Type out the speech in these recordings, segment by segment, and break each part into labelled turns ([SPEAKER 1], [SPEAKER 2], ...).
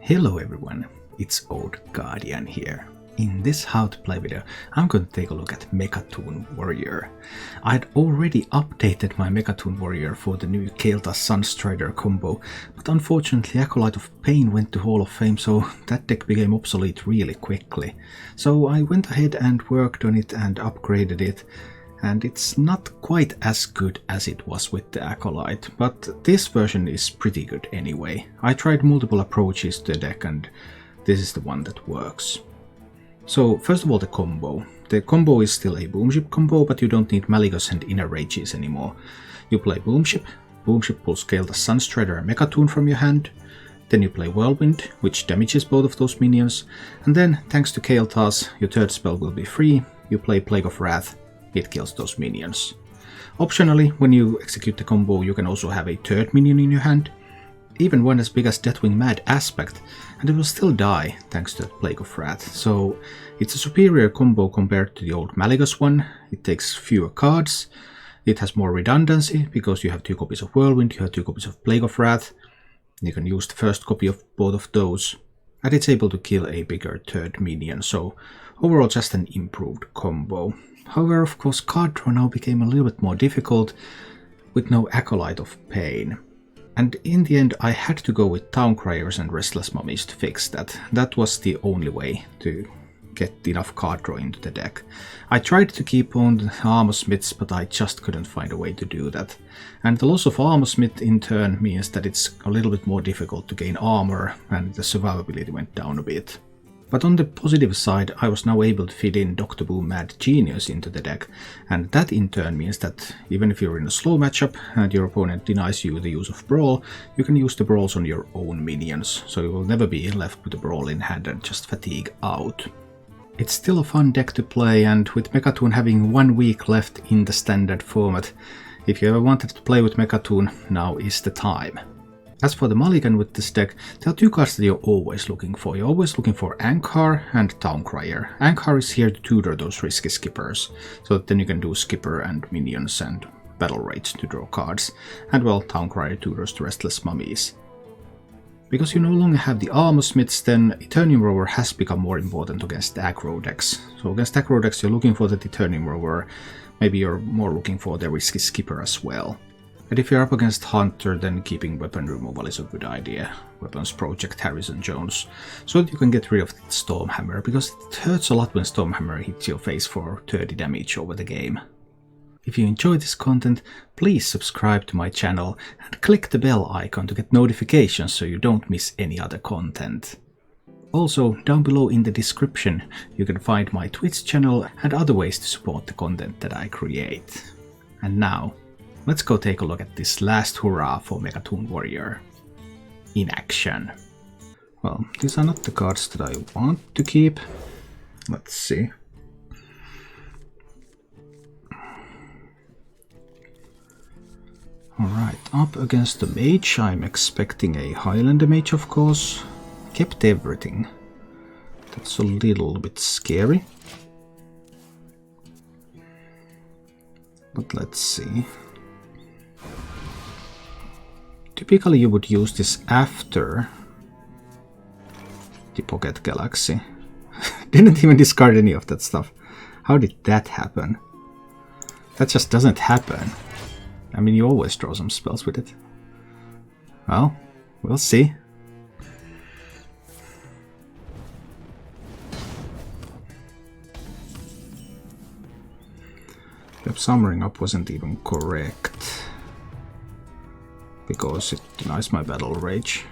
[SPEAKER 1] Hello everyone, it's Old Guardian here. In this how to play video, I'm going to take a look at Mecha'thun Warrior. I'd already updated my Mecha'thun Warrior for the new Kael'thas Sunstrider combo, but unfortunately Acolyte of Pain went to Hall of Fame, so that deck became obsolete really quickly. So I went ahead and worked on it and upgraded it, and it's not quite as good as it was with the Acolyte, but this version is pretty good anyway. I tried multiple approaches to the deck and this is the one that works. So first of all, the combo. The combo is still a Boomship combo, but you don't need Malygos and Inner Rages anymore. You play Boomship pulls Kael'thas Sunstrider and Mecha'thun from your hand. Then you play Whirlwind, which damages both of those minions. And then, thanks to Kael'thas, your third spell will be free. You play Plague of Wrath, it kills those minions. Optionally, when you execute the combo, you can also have a third minion in your hand, even one as big as Deathwing Mad Aspect, and it will still die thanks to that Plague of Wrath. So it's a superior combo compared to the old Malygos one. It takes fewer cards, it has more redundancy because you have 2 copies of Whirlwind, you have 2 copies of Plague of Wrath, you can use the first copy of both of those, and it's able to kill a bigger third minion, so overall just an improved combo. However, of course, card draw now became a little bit more difficult with no Acolyte of Pain. And in the end, I had to go with Town Criers and Restless Mummies to fix that. That was the only way to get enough card draw into the deck. I tried to keep on the Armor Smiths, but I just couldn't find a way to do that. And the loss of Armor Smith in turn means that it's a little bit more difficult to gain armor, and the survivability went down a bit. But on the positive side, I was now able to fit in Dr. Boom Mad Genius into the deck, and that in turn means that even if you're in a slow matchup and your opponent denies you the use of Brawl, you can use the Brawls on your own minions, so you will never be left with a Brawl in hand and just fatigue out. It's still a fun deck to play, and with Mecha'thun having 1 week left in the standard format, if you ever wanted to play with Mecha'thun, now is the time. As for the Mulligan with this deck, there are 2 cards that you're always looking for. You're always looking for Ankar and Town Crier. Ankar is here to tutor those risky skippers, so that then you can do skipper and minions and battle rage to draw cards. And well, Town Crier tutors the Restless Mummies. Because you no longer have the Armor Smiths, then Eternium Rover has become more important against aggro decks. So against aggro decks you're looking for the Eternium Rover, maybe you're more looking for the risky skipper as well. And if you're up against Hunter, then keeping weapon removal is a good idea. Weapons Project Harrison Jones, so that you can get rid of that Stormhammer, because it hurts a lot when Stormhammer hits your face for 30 damage over the game. If you enjoy this content, please subscribe to my channel and click the bell icon to get notifications so you don't miss any other content. Also, down below in the description you can find my Twitch channel and other ways to support the content that I create. And now, let's go take a look at this last hurrah for Mecha'thun Warrior in action. Well, these are not the cards that I want to keep. Let's see. Alright, up against the Mage, I'm expecting a Highlander Mage, of course. Kept everything. That's a little bit scary. But let's see. Typically you would use this after the Pocket Galaxy. Didn't even discard any of that stuff. How did that happen? That just doesn't happen. I mean, you always draw some spells with it. Well, we'll see. Yep, Summering Up wasn't even correct, because it denies my Battle Rage.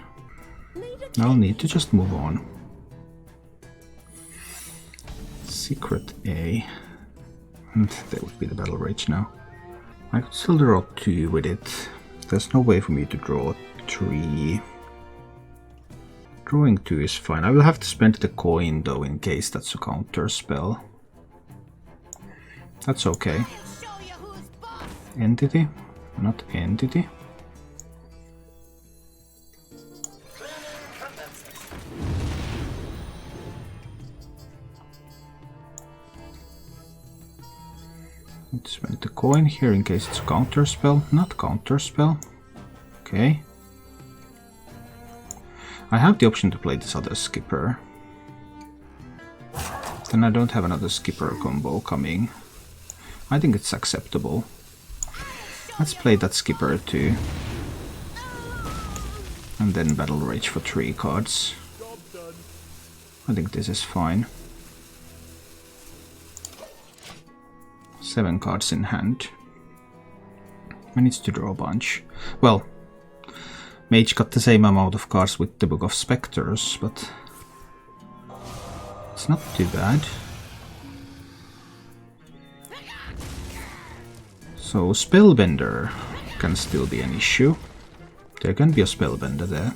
[SPEAKER 1] I'll need to just move on. Secret A. And there would be the Battle Rage now. I could still draw 2 with it. There's no way for me to draw 3. Drawing 2 is fine. I will have to spend the coin though in case that's a counter spell. That's okay. Entity? Not entity. Let's spend the coin here in case it's a counter spell. Not counter spell. Okay. I have the option to play this other skipper. Then I don't have another skipper combo coming. I think it's acceptable. Let's play that skipper too. And then Battle Rage for 3 cards. I think this is fine. 7 cards in hand. I need to draw a bunch. Well, Mage got the same amount of cards with the Book of Spectres, but it's not too bad. So Spellbender can still be an issue. There can be a Spellbender there.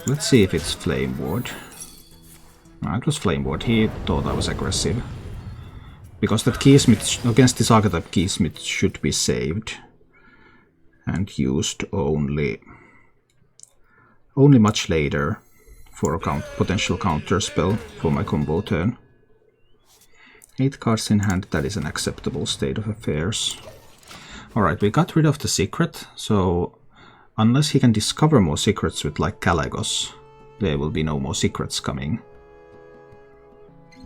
[SPEAKER 1] Let's see if it's Flame Ward. No, it was Flame Ward. He thought I was aggressive. Because that Keysmith, against this archetype, Keysmith should be saved. And used only much later for a potential counter spell for my combo turn. 8 cards in hand, that is an acceptable state of affairs. Alright, we got rid of the secret, so unless he can discover more secrets with like Galagos, there will be no more secrets coming.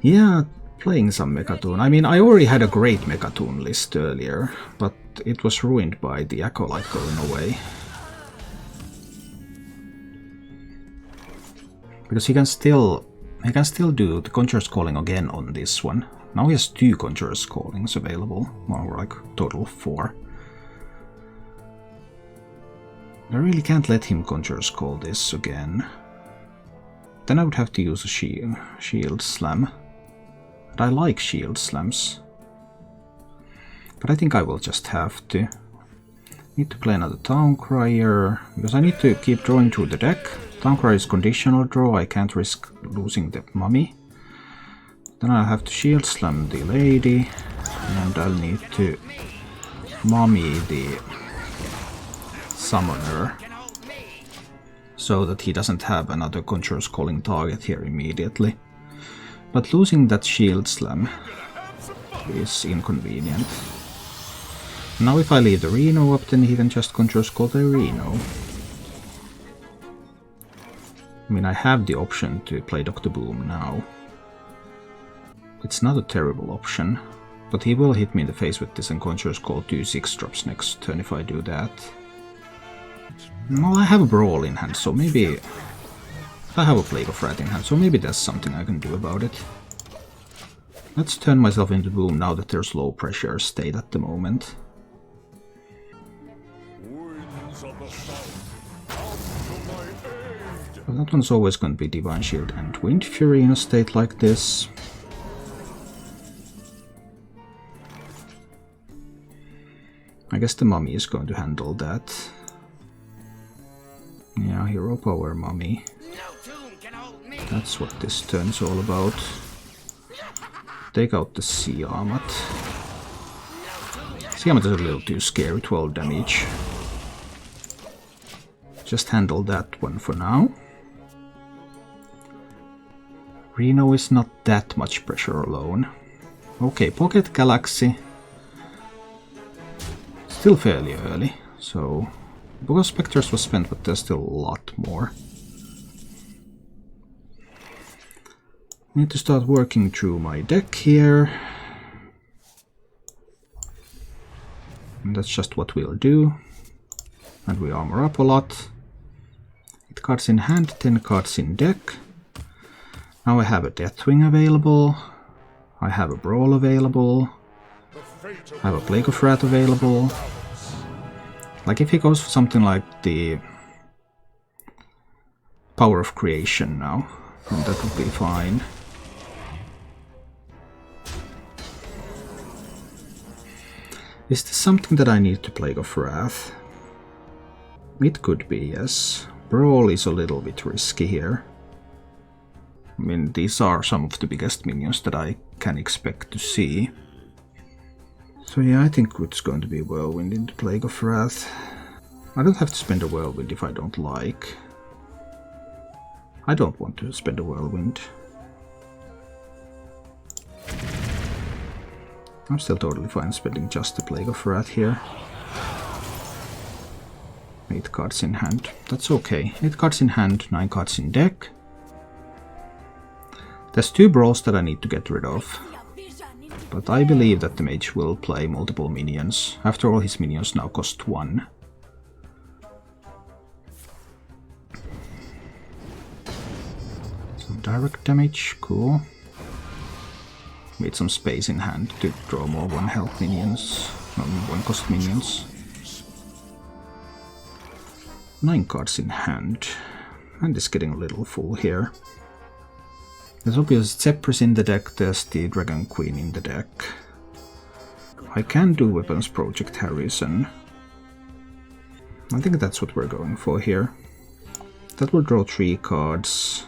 [SPEAKER 1] Yeah, playing some Mecha'thun. I mean, I already had a great Mecha'thun list earlier, but it was ruined by the Acolyte going away. Because he can still do the Conjurer's Calling again on this one. Now he has 2 Conjurer's Callings available, or like total 4. I really can't let him Conjurer's Call this again. Then I would have to use a Shield Slam. And I like Shield Slams. But I think I will just have to. Need to play another Town Crier, because I need to keep drawing through the deck. Town Crier is conditional draw, I can't risk losing the mummy. Then I'll have to Shield Slam the lady, and I'll need to mummy the summoner, so that he doesn't have another Conjurer's Calling target here immediately. But losing that Shield Slam is inconvenient. Now if I leave the Reno up, then he can just Conjurer's Call the Reno. I mean, I have the option to play Dr. Boom now. It's not a terrible option, but he will hit me in the face with this and Conjurer's Call 2 6-drops next turn if I do that. Well, I have a Brawl in hand, so maybe... I have a Plague of Wrath in hand, so maybe there's something I can do about it. Let's turn myself into Boom now that there's low pressure state at the moment. Well, that one's always going to be Divine Shield and Wind Fury in a state like this. I guess the Mummy is going to handle that. Yeah, Hero Power Mummy. That's what this turn's all about. Take out the Siamat. Siamat is a little too scary, 12 damage. Just handle that one for now. Reno is not that much pressure alone. Okay, Pocket Galaxy. Still fairly early, so... Book of Spectres was spent, but there's still a lot more. Need to start working through my deck here. And that's just what we'll do. And we armor up a lot. 8 cards in hand, 10 cards in deck. Now I have a Deathwing available. I have a Brawl available. I have a Plague of Wrath available. Like if he goes for something like the Power of Creation now, then that would be fine. Is this something that I need to Plague of Wrath? It could be, yes. Brawl is a little bit risky here. I mean, these are some of the biggest minions that I can expect to see. So yeah, I think it's going to be Whirlwind into Plague of Wrath. I don't have to spend a Whirlwind if I don't like. I don't want to spend a Whirlwind. I'm still totally fine spending just the Plague of Wrath here. 8 cards in hand. That's okay. 8 cards in hand, 9 cards in deck. There's 2 brawls that I need to get rid of. But I believe that the mage will play multiple minions. After all, his minions now cost 1. Some direct damage, cool. With some space in hand to draw more 1 health minions. No, 1 cost minions. 9 cards in hand. And it's getting a little full here. There's obviously Zephyrus in the deck, there's the Dragon Queen in the deck. I can do Weapons Project Harrison. I think that's what we're going for here. That will draw 3 cards.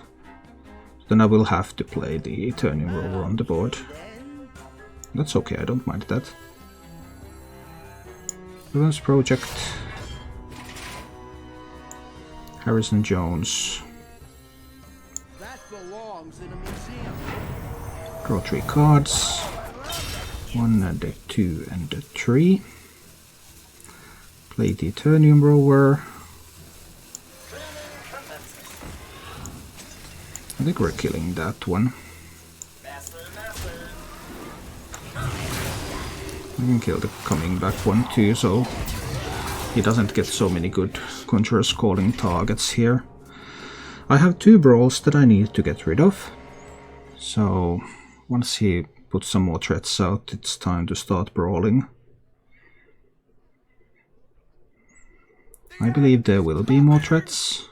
[SPEAKER 1] Then I will have to play the Turning Rover on the board. That's okay, I don't mind that. Weapons Project. Harrison Jones. Draw 3 cards. 1 and a 2 and a 3. Play the Eternium Rover. I think we're killing that one. I can kill the coming back one too, so he doesn't get so many good Conjurer's Calling targets here. I have 2 brawls that I need to get rid of. So once he puts some more threats out, it's time to start brawling. I believe there will be more threats.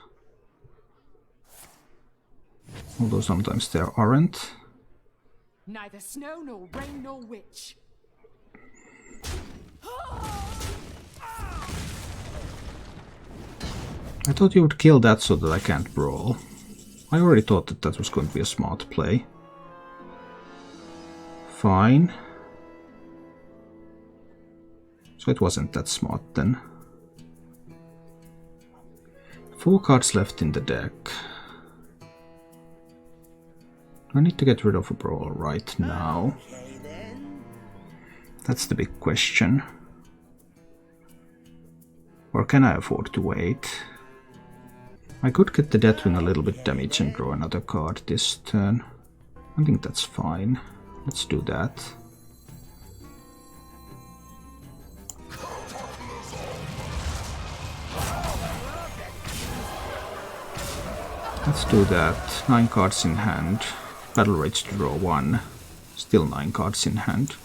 [SPEAKER 1] Although sometimes there aren't.
[SPEAKER 2] Neither snow nor rain nor witch.
[SPEAKER 1] I thought you would kill that so that I can't brawl. I already thought that that was going to be a smart play. Fine. So it wasn't that smart then. 4 cards left in the deck. I need to get rid of a brawl right now. That's the big question. Or can I afford to wait? I could get the Deathwing a little bit damage and draw another card this turn. I think that's fine. Let's do that. Let's do that. 9 cards in hand. Battle Rage to draw 1. Still 9 cards in hand.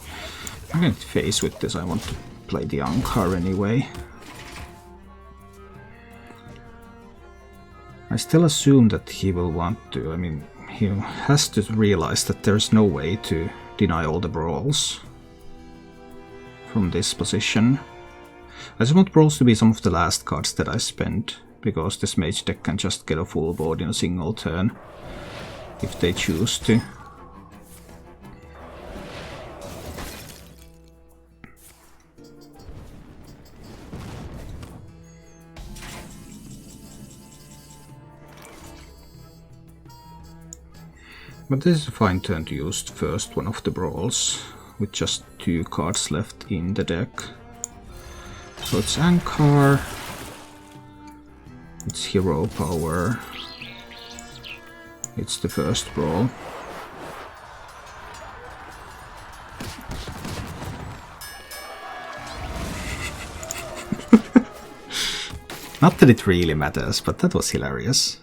[SPEAKER 1] I'm going to face with this. I want to play the Ankar anyway. I still assume that he will want to. I mean, he has to realize that there's no way to deny all the brawls from this position. I just want brawls to be some of the last cards that I spend, because this mage deck can just get a full board in a single turn if they choose to. But this is a fine turn to use the first one of the brawls, with just 2 cards left in the deck. So it's Ankar, it's Hero Power, it's the first brawl. Not that it really matters, but that was hilarious.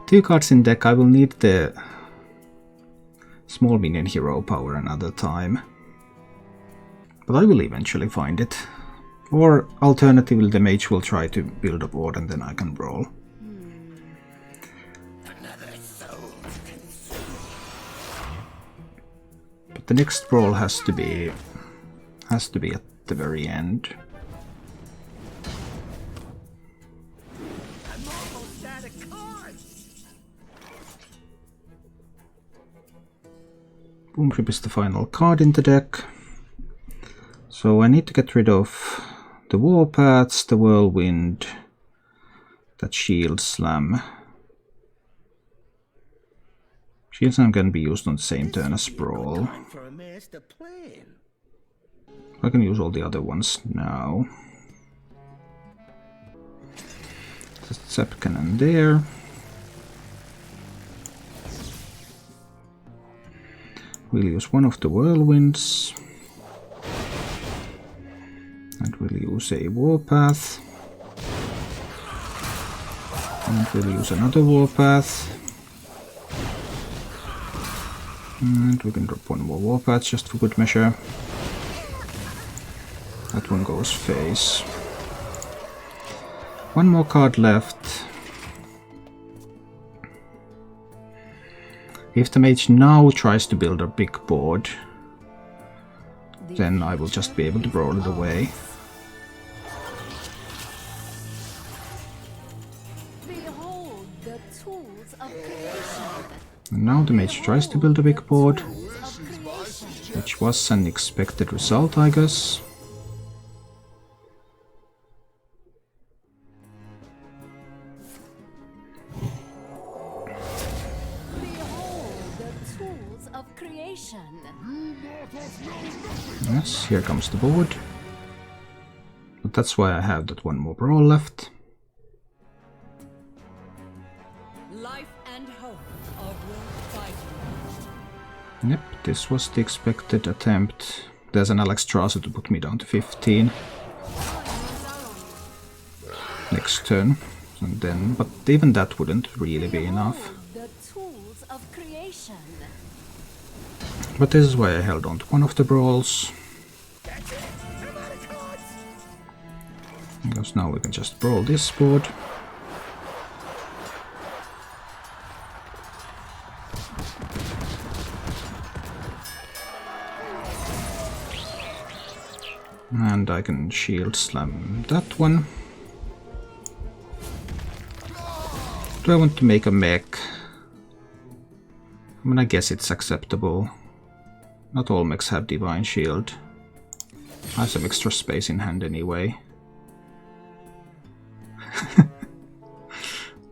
[SPEAKER 1] 2 cards in deck. I will need the small minion Hero Power another time. But I will eventually find it. Or alternatively the mage will try to build a board and then I can brawl. But the next brawl has to be at the very end. Boomship is the final card in the deck. So I need to get rid of the Warpaths, the Whirlwind, that Shield Slam. Shield Slam can be used on the same turn as Brawl. I can use all the other ones now. Zap cannon there. We'll use one of the whirlwinds. And we'll use a warpath. And we'll use another warpath. And we can drop one more warpath just for good measure. That one goes face. One more card left. If the mage now tries to build a big board, then I will just be able to brawl it away.
[SPEAKER 3] Behold the tools of creation.
[SPEAKER 1] And now the mage tries to build a big board, which was an expected result, I guess. Yes, here comes the board. But that's why I have that one more brawl left.
[SPEAKER 3] Life and hope of world fighting.
[SPEAKER 1] Yep, this was the expected attempt. There's an Alexstrasza to put me down to 15. Next turn. And then, but even that wouldn't really be enough.
[SPEAKER 3] The tools of creation.
[SPEAKER 1] But this is why I held on to one of the brawls. Because now we can just brawl this board. And I can shield slam that one. Do I want to make a mech? I mean, I guess it's acceptable. Not all mechs have Divine Shield. I have some extra space in hand anyway.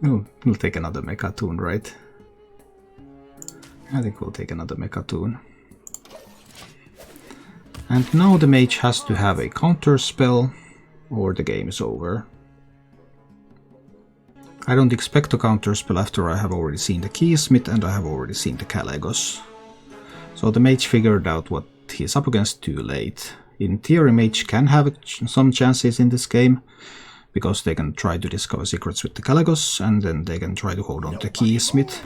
[SPEAKER 1] We'll take another Mecha'thun, right? I think we'll take another Mecha'thun. And now the mage has to have a counter spell, or the game is over. I don't expect a counter spell after I have already seen the Keysmith and I have already seen the Kalagos. So the mage figured out what he's up against too late. In theory, mage can have some chances in this game, because they can try to discover secrets with the Kalagos, and then they can try to hold on to Keysmith.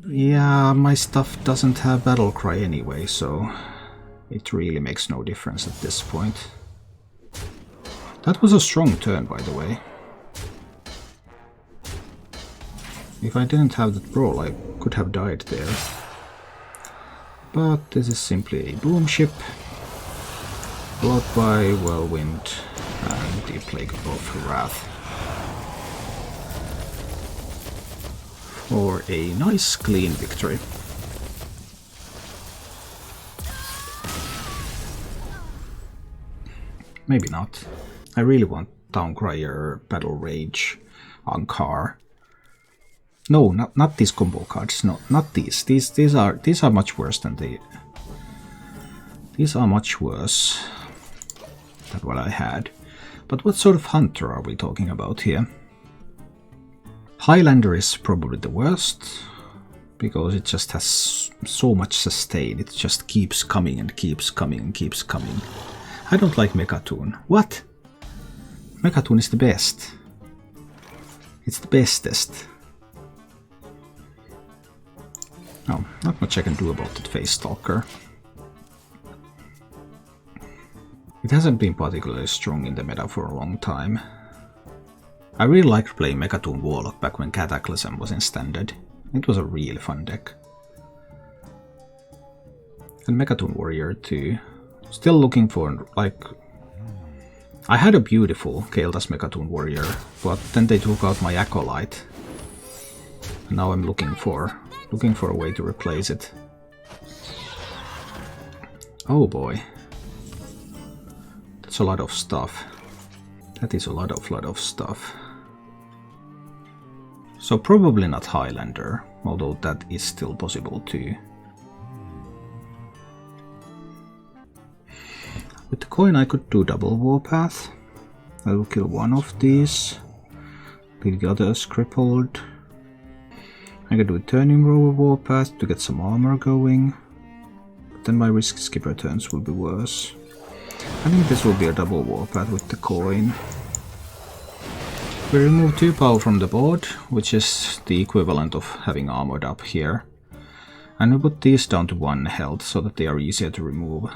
[SPEAKER 1] Yeah, my stuff doesn't have battle cry anyway, so it really makes no difference at this point. That was a strong turn, by the way. If I didn't have that brawl, I could have died there. But this is simply a boom ship. Blood by Whirlwind and the Plague of Wrath. For a nice clean victory. Maybe not. I really want Towncrier, Battle Rage, Ankar. No, not these combo cards. No, not these. These are much worse than the. These are much worse than what I had. But what sort of hunter are we talking about here? Highlander is probably the worst, because it just has so much sustain. It just keeps coming and keeps coming and keeps coming. I don't like Mecha'thun. What? Mecha'thun is the best. It's the bestest. Oh, not much I can do about that Face Stalker. It hasn't been particularly strong in the meta for a long time. I really liked playing Mecha'thun Warlock back when Cataclysm was in standard. It was a really fun deck. And Mecha'thun Warrior too. Still looking for, like... I had a beautiful Kael'thas Mecha'thun Warrior, but then they took out my Acolyte. And now I'm looking for a way to replace it. Oh boy. That's a lot of stuff. That is a lot of stuff. So probably not Highlander, although that is still possible too. With the coin I could do double warpath. I will kill one of these, leave the others crippled. I can do a turning rover warpath to get some armor going, but then my risk skipper turns will be worse. I think this will be a double warpath with the coin. We remove 2 power from the board, which is the equivalent of having armored up here. And we put these down to 1 health so that they are easier to remove.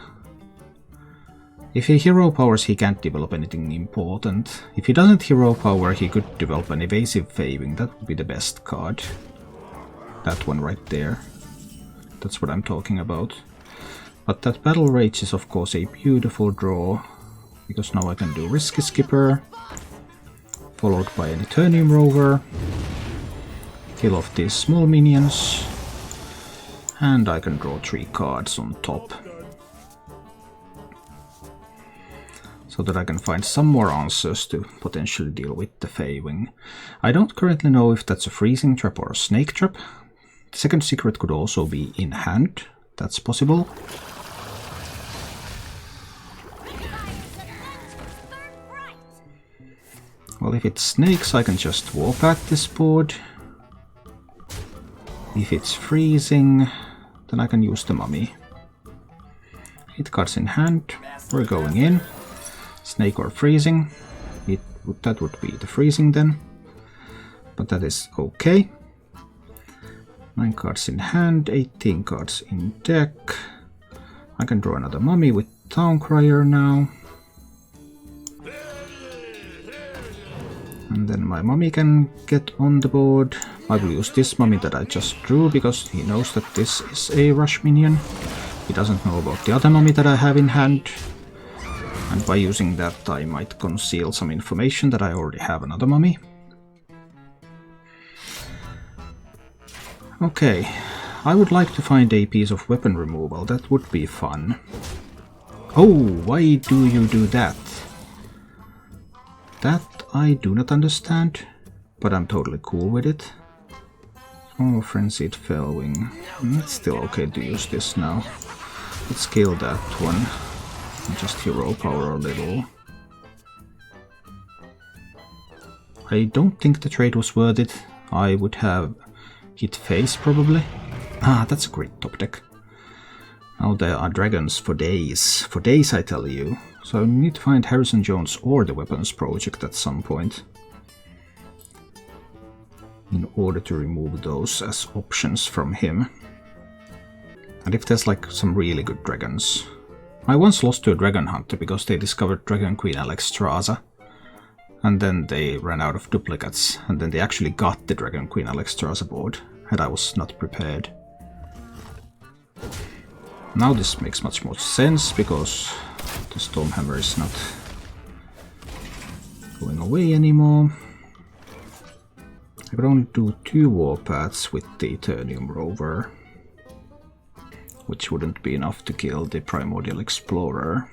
[SPEAKER 1] If he hero powers, he can't develop anything important. If he doesn't hero power, he could develop an evasive faving. That would be the best card. That one right there. That's what I'm talking about. But that battle rage is of course a beautiful draw, because now I can do risky skipper, followed by an Eternium rover, kill off these small minions, and I can draw 3 cards on top. So that I can find some more answers to potentially deal with the Feywind. I don't currently know if that's a freezing trap or a snake trap. The second secret could also be in hand. That's possible. Well, if it's snakes, I can just warpath this board. If it's freezing, then I can use the mummy. 8 cards in hand. We're going in. Snake or freezing. That would be the freezing then. But that is okay. 9 cards in hand, 18 cards in deck. I can draw another mummy with Towncrier now. And then my mummy can get on the board. I will use this mummy that I just drew because he knows that this is a rush minion. He doesn't know about the other mummy that I have in hand. And by using that I might conceal some information that I already have another mummy. Okay, I would like to find a piece of weapon removal, that would be fun. Oh, why do you do that? That I do not understand, but I'm totally cool with it. Oh, Frenzied Fellwing. It's still okay to use this now. Let's kill that one. And just hero power a little. I don't think the trade was worth it. I would have hit face probably. Ah, that's a great top deck. Now there are dragons for days. For days, I tell you. So I need to find Harrison Jones or the Weapons Project at some point. In order to remove those as options from him. And if there's like some really good dragons. I once lost to a dragon hunter because they discovered Dragon Queen Alexstrasza. And then they ran out of duplicates. And then they actually got the Dragon Queen Alexstrasza board. And I was not prepared. Now this makes much more sense because the Stormhammer is not going away anymore. I could only do 2 warpaths with the Eternium rover, which wouldn't be enough to kill the Primordial Explorer.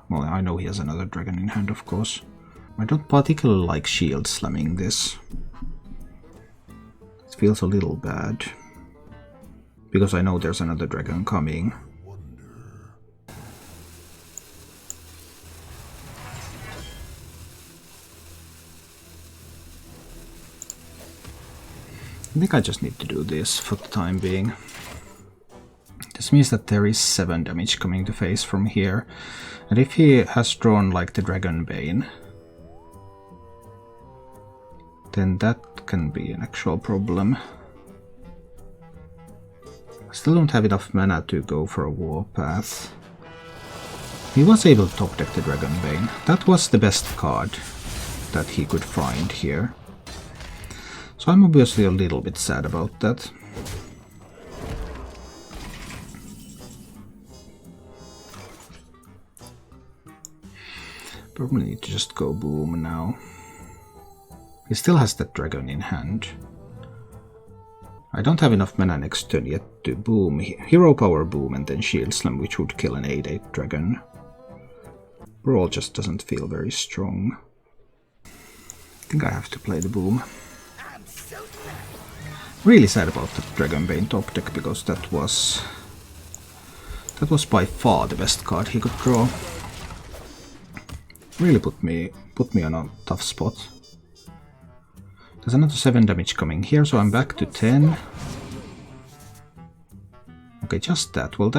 [SPEAKER 1] Well, I know he has another dragon in hand, of course. I don't particularly like shield slamming this. It feels a little bad. Because I know there's another dragon coming. I think I just need to do this for the time being. This means that there is 7 damage coming to face from here. And if he has drawn like the Dragonbane, then that can be an actual problem. I still don't have enough mana to go for a warpath. He was able to top deck the Dragonbane. That was the best card that he could find here. So I'm obviously a little bit sad about that. Probably need to just go boom now. He still has that dragon in hand. I don't have enough mana next turn yet to boom. Hero power boom and then shield slam, which would kill an 8/8 dragon. Brawl just doesn't feel very strong. I think I have to play the boom. Really sad about the Dragonbane top deck because that was by far the best card he could draw. Really put me put me on a tough spot. There's another 7 damage coming here, so I'm back to 10. Okay, just that. Well,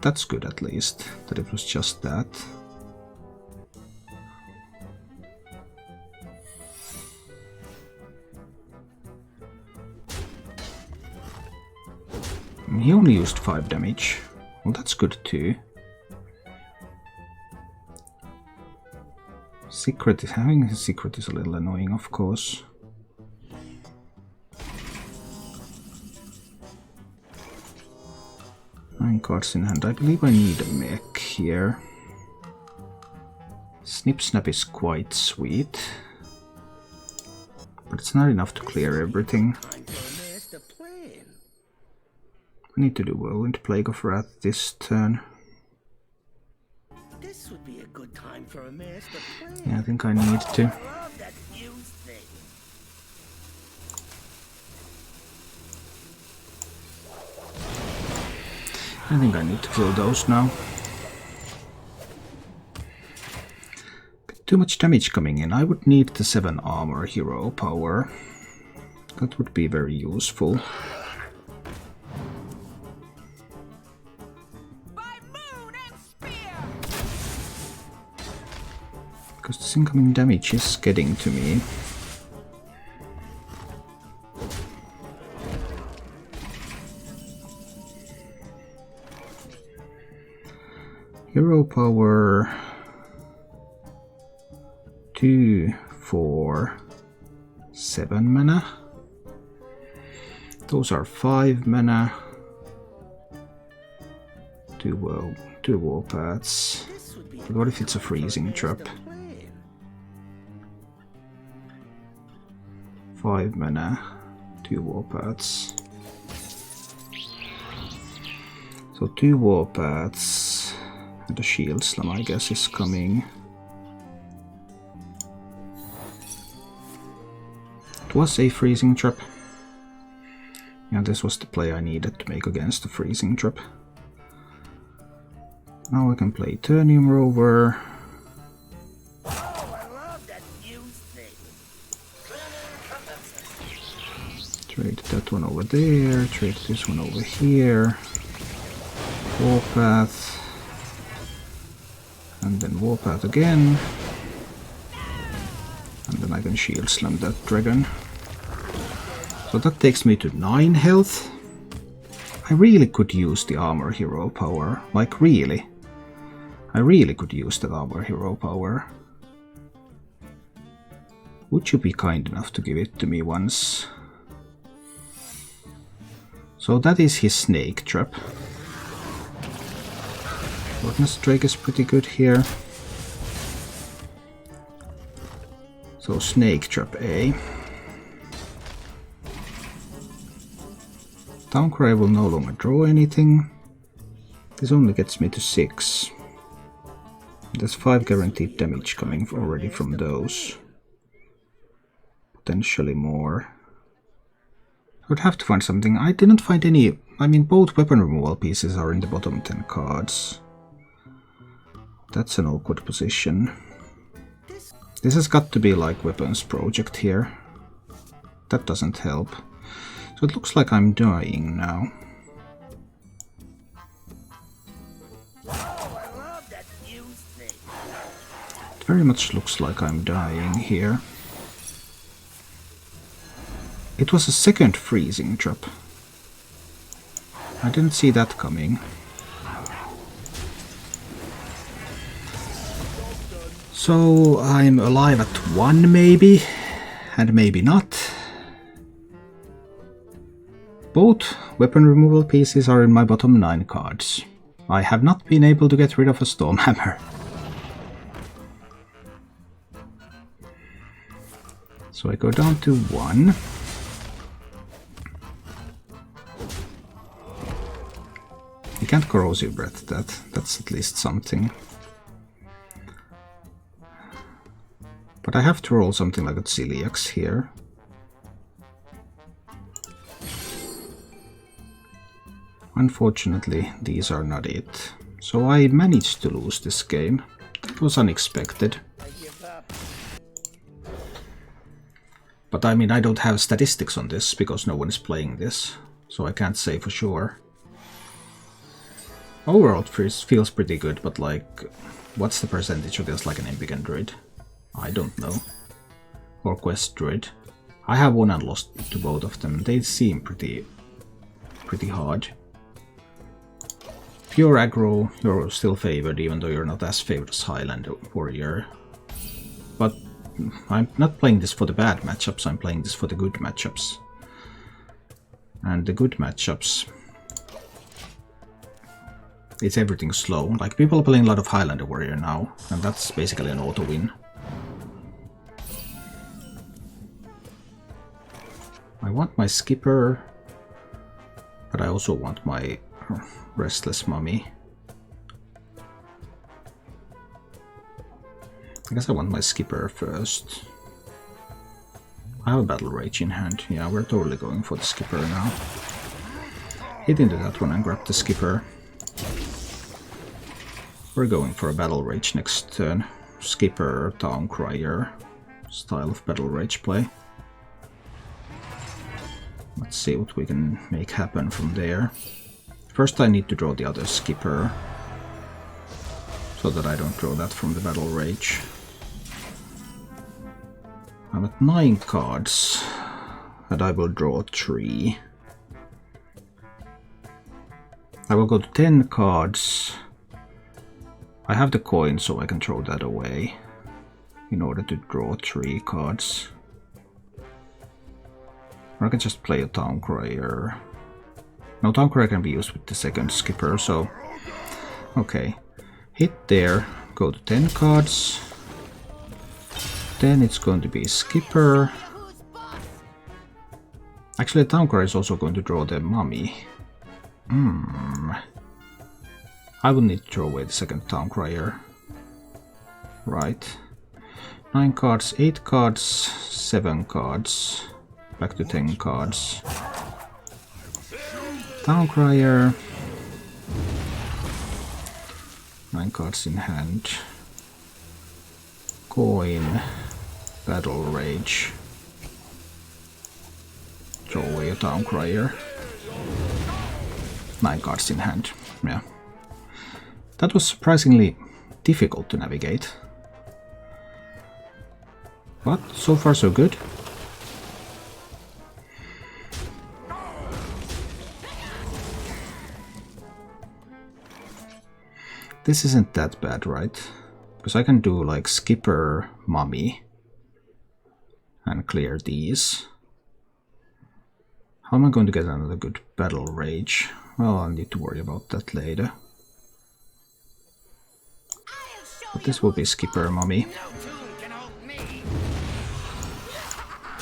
[SPEAKER 1] that's good at least, that it was just that. He only used 5 damage. Well, that's good too. Having a secret is a little annoying, of course. Nine cards in hand. I believe I need a mech here. Snip Snap is quite sweet, but it's not enough to clear everything. I need to do Whirlwind Plague of Wrath this turn.
[SPEAKER 4] This would be a good time for a master plan.
[SPEAKER 1] Yeah, I think I need to.
[SPEAKER 4] Love that fuse thing.
[SPEAKER 1] I think I need to kill those now. Too much damage coming in. I would need the 7 armor hero power. That would be very useful. Because this incoming damage is getting to me. Hero power 2, 4, 7 mana. Those are 5 mana. 2 warpaths. But what if it's a freezing trap? 5 mana, 2 warpaths. So 2 warpaths and a shield slam, I guess, is coming. It was a freezing trap. Yeah, this was the play I needed to make against the freezing trap. Now I can play Eternium Rover. Trade that one over there, trade this one over here. Warpath. And then Warpath again. And then I can shield slam that dragon. So that takes me to 9 health. I really could use the armor hero power. Like really. I really could use that armor hero power. Would you be kind enough to give it to me once? So that is his snake trap. Darkness Drake is pretty good here. So snake trap A. Towncry will no longer draw anything. This only gets me to 6. There's 5 guaranteed damage coming already from those. Potentially more. I would have to find something. I didn't find any. I mean, both weapon removal pieces are in the bottom 10 cards. That's an awkward position. This has got to be like Weapons Project here. That doesn't help. So it looks like I'm dying now. It very much looks like I'm dying here. It was a second freezing trap. I didn't see that coming. So I'm alive at 1 maybe, and maybe not. Both weapon removal pieces are in my bottom 9 cards. I have not been able to get rid of a Stormhammer. So I go down to 1. You can't corrosive breath that. That's at least something. But I have to roll something like a Celiax here. Unfortunately, these are not it. So I managed to lose this game. That was unexpected. But I mean, I don't have statistics on this because no one is playing this, so I can't say for sure. Overall it feels pretty good, but like, what's the percentage of this like an Impican Druid? I don't know. Or Quest Druid. I have won and lost to both of them. They seem pretty hard. Pure aggro, you're still favored, even though you're not as favored as Highland Warrior. But I'm not playing this for the bad matchups, I'm playing this for the good matchups. And the good matchups, it's everything slow. Like, people are playing a lot of Highlander Warrior now, and that's basically an auto win. I want my Skipper, but I also want my Restless Mummy. I guess I want my Skipper first. I have a Battle Rage in hand. Yeah, we're totally going for the Skipper now. Hit into that one and grab the Skipper. We're going for a Battle Rage next turn. Skipper, Town Crier style of Battle Rage play. Let's see what we can make happen from there. First I need to draw the other Skipper, so that I don't draw that from the Battle Rage. I'm at 9 cards, and I will draw 3. I will go to 10 cards. I have the coin, so I can throw that away in order to draw 3 cards. Or I can just play a Town Crier. No, Town Crier can be used with the second Skipper, so... Okay. Hit there, go to 10 cards. Then it's going to be Skipper. Actually, Town Crier is also going to draw the Mummy. I will need to throw away the second Town Crier. Right. 9 cards, 8 cards, 7 cards. Back to 10 cards. Town Crier. 9 cards in hand. Coin. Battle Rage. Throw away a Town Crier. 9 cards in hand. Yeah. That was surprisingly difficult to navigate. But so far so good. This isn't that bad, right? Because I can do like Skipper, Mummy, and clear these. How am I going to get another good Battle Rage? Well, I'll need to worry about that later. But this will be Skipper, Mummy.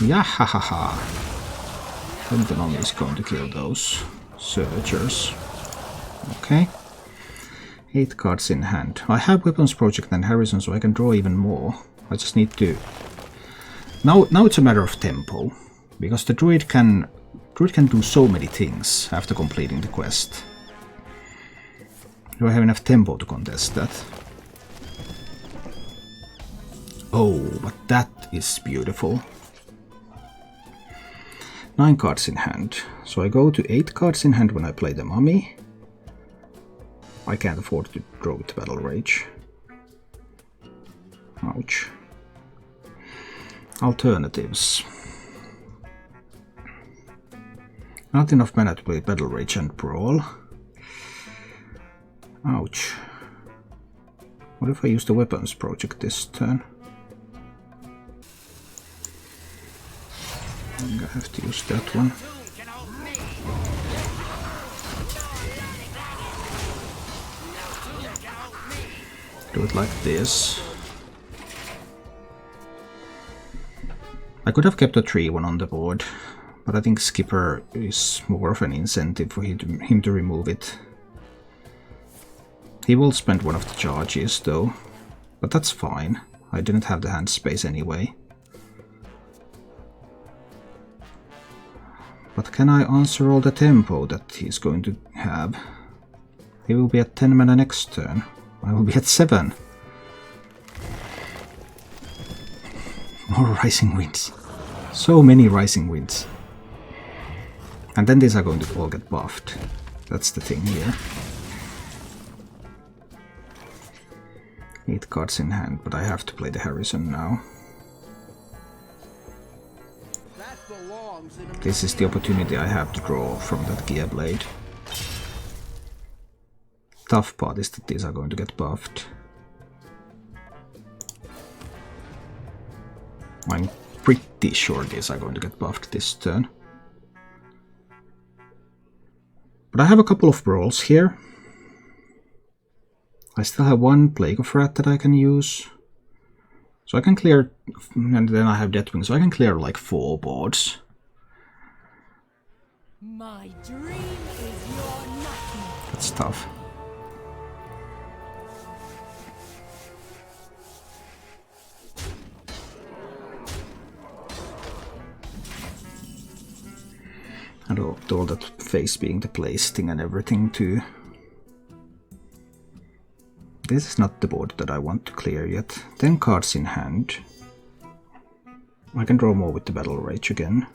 [SPEAKER 1] Yeah, ha ha ha. Then the Mummy is going to kill those Searchers. Okay. 8 cards in hand. I have Weapons Project and Harrison, so I can draw even more. I just need to... Now it's a matter of tempo, because the Druid can do so many things after completing the quest. Do I have enough tempo to contest that? Oh, but that is beautiful. 9 cards in hand. So I go to 8 cards in hand when I play the Mummy. I can't afford to draw with Battle Rage. Ouch. Alternatives. Not enough mana to play Battle Rage and Brawl. Ouch. What if I use the Weapons Project this turn? I think I have to use that one. Do it like this. I could have kept a 3-1 on the board, but I think Skipper is more of an incentive for him to remove it. He will spend one of the charges though, but that's fine. I didn't have the hand space anyway. But can I answer all the tempo that he's going to have? He will be at 10 mana next turn. I will be at 7. More Rising Winds. So many Rising Winds. And then these are going to all get buffed. That's the thing here. 8 cards in hand, but I have to play the Harrison now. This is the opportunity I have to draw from that Gear Blade. Tough part is that these are going to get buffed. I'm pretty sure these are going to get buffed this turn. But I have a couple of brawls here. I still have one Plague of Wrath that I can use. So I can clear, and then I have Deathwing, so I can clear like 4 boards.
[SPEAKER 3] My dream is your nothing.
[SPEAKER 1] That's tough. And all that face being the place thing and everything too. This is not the board that I want to clear yet. 10 cards in hand. I can draw more with the Battle Rage again.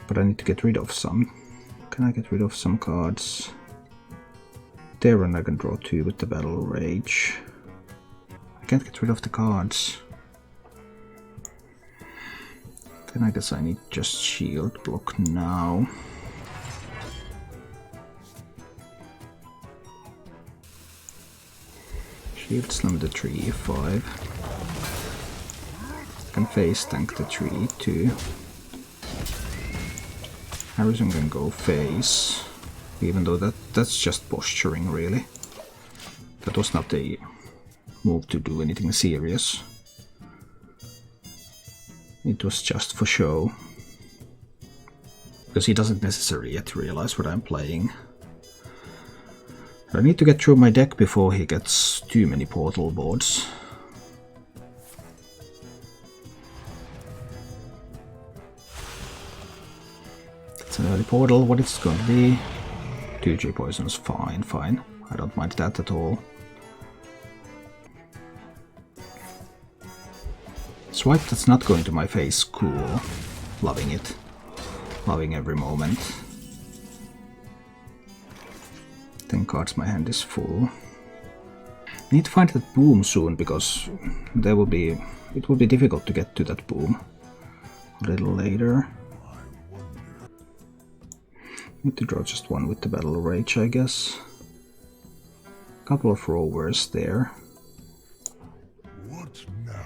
[SPEAKER 1] But I need to get rid of some. Can I get rid of some cards? There, and I can draw 2 with the Battle Rage. I can't get rid of the cards. Then I guess I need just shield block now. Shield slam the tree, 5. I can face tank the tree, 2. Harrison can go face, even though that's just posturing really. That was not a move to do anything serious. It was just for show. Because he doesn't necessarily yet realize what I'm playing. I need to get through my deck before he gets too many portal boards. It's an early portal, what it's going to be. 2G poisons, fine, fine. I don't mind that at all. Swipe that's not going to my face, cool. Loving it. Loving every moment. 10 cards, my hand is full. Need to find that boom soon, because it will be difficult to get to that boom a little later. Need to draw just 1 with the Battle Rage, I guess. Couple of rovers there.
[SPEAKER 5] What now?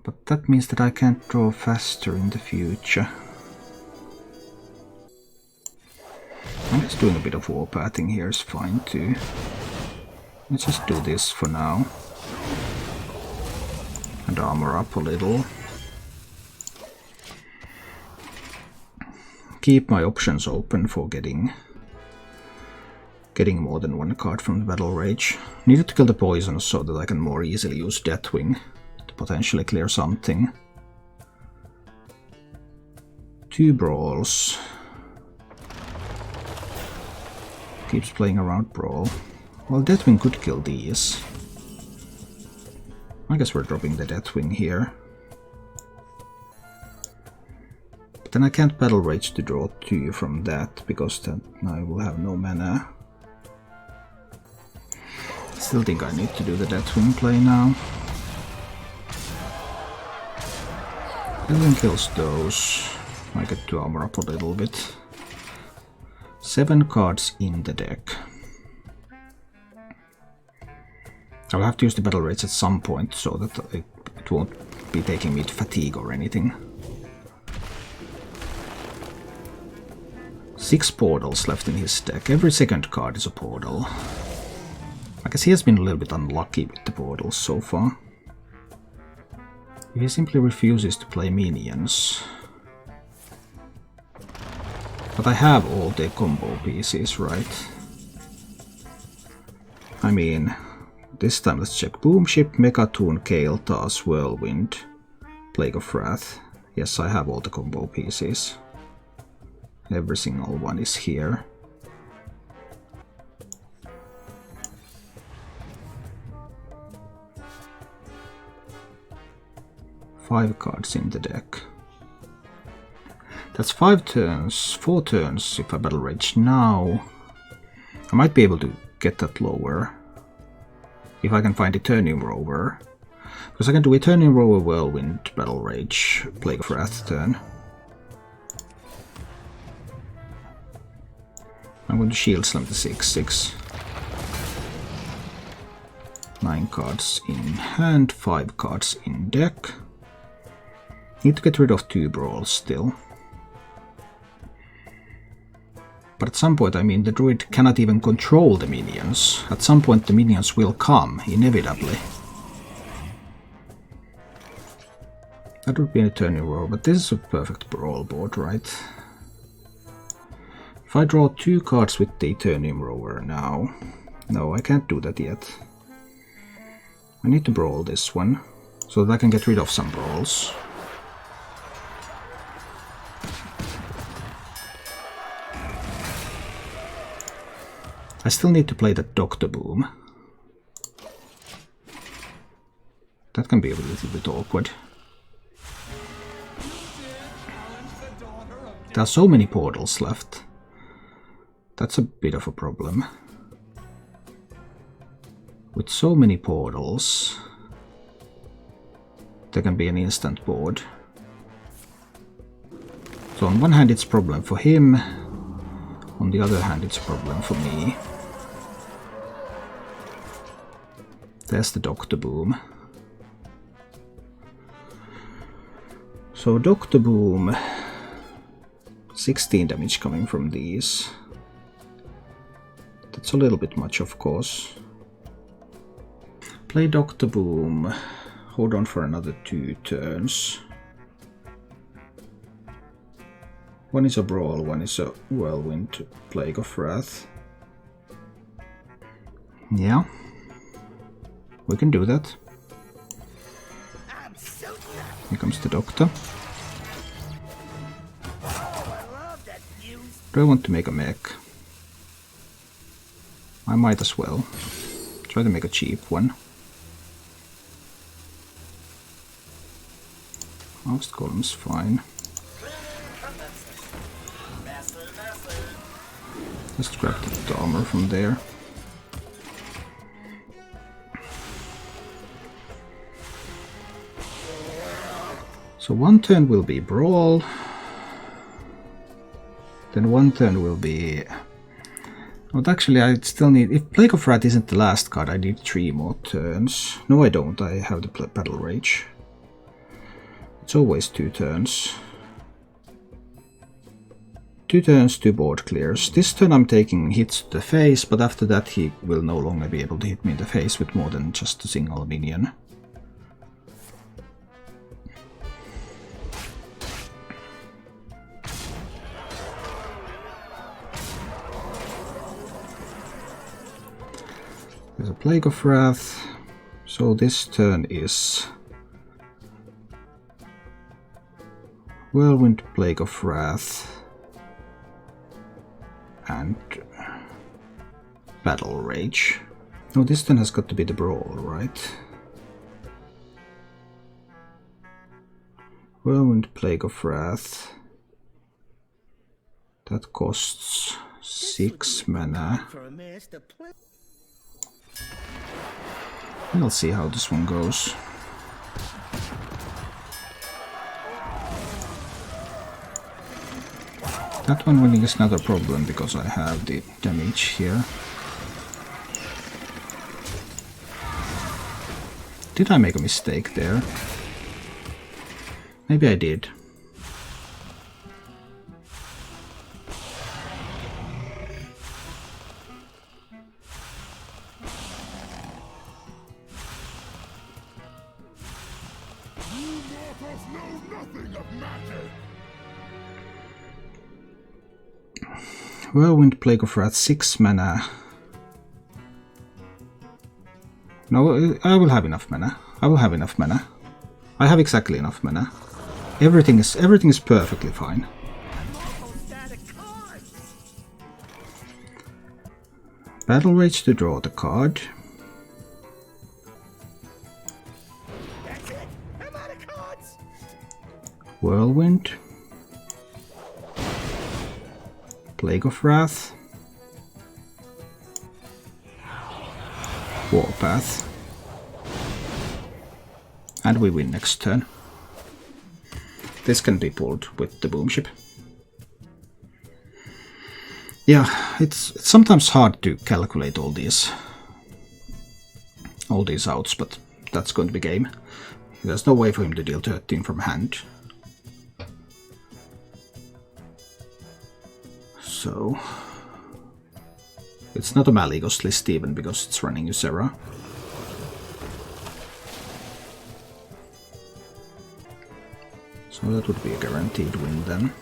[SPEAKER 1] But that means that I can't draw faster in the future. I'm just doing a bit of warpathing here is fine too. Let's just do this for now. And armor up a little. Keep my options open for getting more than 1 card from the Battle Rage. Needed to kill the poison so that I can more easily use Deathwing to potentially clear something. 2 brawls. Keeps playing around brawl. Well, Deathwing could kill these. I guess we're dropping the Deathwing here. But then I can't Battle Rage to draw 2 from that, because then I will have no mana. Still think I need to do the Deathwing play now. Deathwing kills those. I get to armor up a little bit. 7 cards in the deck. I'll have to use the Battle Rage at some point so that it won't be taking me to fatigue or anything. 6 portals left in his deck. Every second card is a portal. I guess he has been a little bit unlucky with the portals so far. He simply refuses to play minions. But I have all the combo pieces, right? I mean, this time let's check. Boomship, Mecha'thun, Kael'thas, Whirlwind, Plague of Wrath. Yes, I have all the combo pieces. Every single one is here. Five cards in the deck. That's 5 turns, 4 turns if I Battle Rage now. I might be able to get that lower. If I can find Eternium Rover. Because I can do Eternium Rover, Whirlwind, Battle Rage, Plague of Wrath turn. I'm going to Shield Slam the 6/6. 9 cards in hand, 5 cards in deck. Need to get rid of 2 brawls still. But at some point, I mean, the Druid cannot even control the minions. At some point the minions will come, inevitably. That would be an Eternium Roar, but this is a perfect brawl board, right? If I draw 2 cards with the Eternium Rover now... No, I can't do that yet. I need to brawl this one, so that I can get rid of some brawls. I still need to play that Doctor Boom. That can be a little bit awkward. There are so many portals left. That's a bit of a problem. With so many portals, there can be an instant board. So on one hand it's a problem for him, on the other hand it's a problem for me. There's the Doctor Boom. So Doctor Boom, 16 damage coming from these. That's a little bit much, of course. Play Doctor Boom, hold on for another 2 turns. One is a Brawl, one is a Whirlwind, Plague of Wrath. Yeah, we can do that. Here comes the Doctor. Do I want to make a mech? I might as well. Try to make a cheap one. Most columns fine. Just grab the armor from there. So one turn will be Brawl. Then one turn will be... But actually I still need... If Plague of Wrath isn't the last card, I need 3 more turns. No, I don't. I have the Battle Rage. It's always 2 turns. 2 turns, 2 board clears. This turn I'm taking hits to the face, but after that he will no longer be able to hit me in the face with more than just a single minion. There's a Plague of Wrath, so this turn is Whirlwind, Plague of Wrath, and Battle Rage. No, this turn has got to be the Brawl, right? Whirlwind, Plague of Wrath. That costs 6 mana. We'll see how this one goes. That one winning is not a problem because I have the damage here. Did I make a mistake there? Maybe I did. Whirlwind, Plague of Wrath, 6 mana. No, I will have enough mana. I will have enough mana. I have exactly enough mana. Everything is perfectly fine. Battle Rage to draw the card. Whirlwind. Plague of Wrath. Warpath. And we win next turn. This can be pulled with the boom ship. Yeah, it's sometimes hard to calculate all these outs, but that's going to be game. There's no way for him to deal 13 from hand. So it's not a Maligos list even because it's running Ysera. So that would be a guaranteed win then.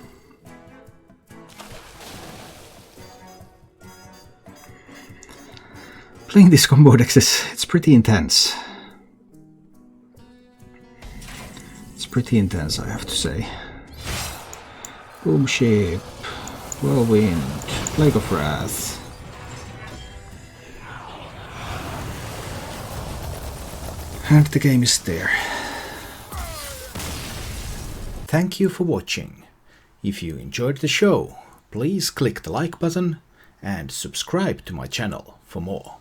[SPEAKER 1] Playing this combo deck it's pretty intense. It's pretty intense, I have to say. Boom Ship, Whirlwind, Plague of Wrath. And the game is there. Thank you for watching. If you enjoyed the show, please click the like button and subscribe to my channel for more.